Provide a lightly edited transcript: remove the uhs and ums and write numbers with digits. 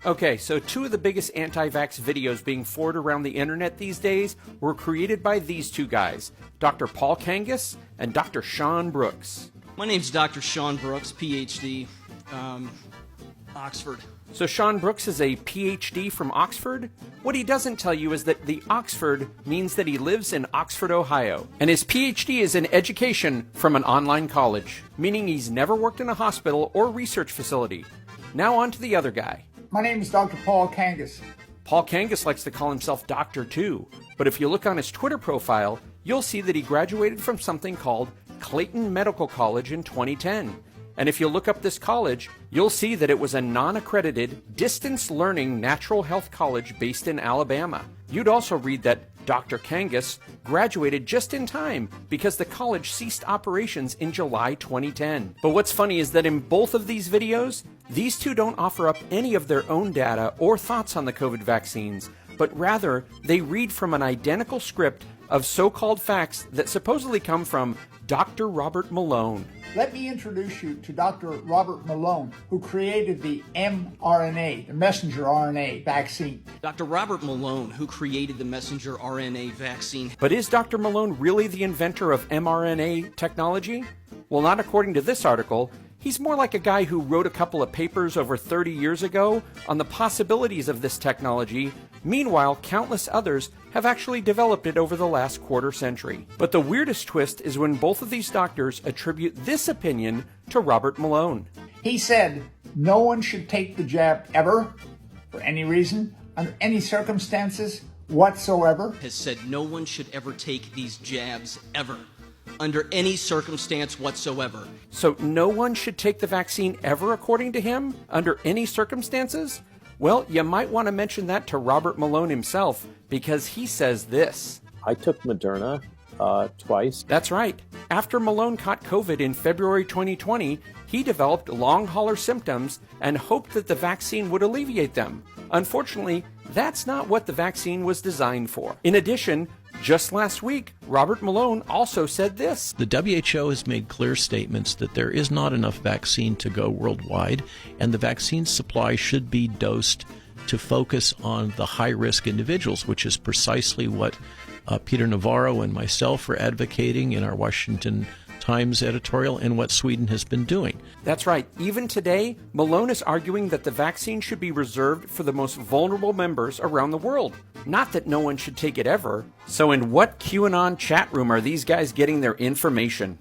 Okay, so two of the biggest anti-vax videos being forwarded around the internet these days were created by these two guys, Dr. Paul Kangas and Dr. Sean Brooks. My name's Dr. Sean Brooks, PhD, Oxford. So Sean Brooks is a PhD from Oxford? What he doesn't tell you is that the Oxford means that he lives in Oxford, Ohio. And his PhD is in education from an online college, meaning he's never worked in a hospital or research facility. Now on to the other guy. My name is Dr. Paul Kangas. Paul Kangas likes to call himself Doctor too, but if you look on his Twitter profile, you'll see that he graduated from something called Clayton Medical College in 2010. And if you look up this college, you'll see that it was a non-accredited, distance learning natural health college based in Alabama. You'd also read that Dr. Kangas graduated just in time because the college ceased operations in July 2010. But what's funny is that in both of these videos, these two don't offer up any of their own data or thoughts on the COVID vaccines, but rather they read from an identical script of so-called facts that supposedly come from Dr. Robert Malone. Let me introduce you to Dr. Robert Malone, who created the mRNA, the messenger RNA vaccine. Dr. Robert Malone, who created the messenger RNA vaccine. But is Dr. Malone really the inventor of mRNA technology? Well, not according to this article. He's more like a guy who wrote a couple of papers over 30 years ago on the possibilities of this technology. Meanwhile, countless others have actually developed it over the last quarter century. But the weirdest twist is when both of these doctors attribute this opinion to Robert Malone. He said, no one should take the jab ever, for any reason, under any circumstances whatsoever. Has said no one should ever take these jabs ever, under any circumstance whatsoever. So no one should take the vaccine ever, according to him, under any circumstances? Well, you might want to mention that to Robert Malone himself, because he says this. I took Moderna twice. That's right. After Malone caught COVID in February 2020, he developed long hauler symptoms and hoped that the vaccine would alleviate them. Unfortunately, that's not what the vaccine was designed for. In addition, just last week, Robert Malone also said this. The WHO has made clear statements that there is not enough vaccine to go worldwide, and the vaccine supply should be dosed to focus on the high-risk individuals, which is precisely what Peter Navarro and myself are advocating in our Washington Times editorial and what Sweden has been doing. That's right. Even today, Malone is arguing that the vaccine should be reserved for the most vulnerable members around the world. Not that no one should take it ever. So in what QAnon chat room are these guys getting their information?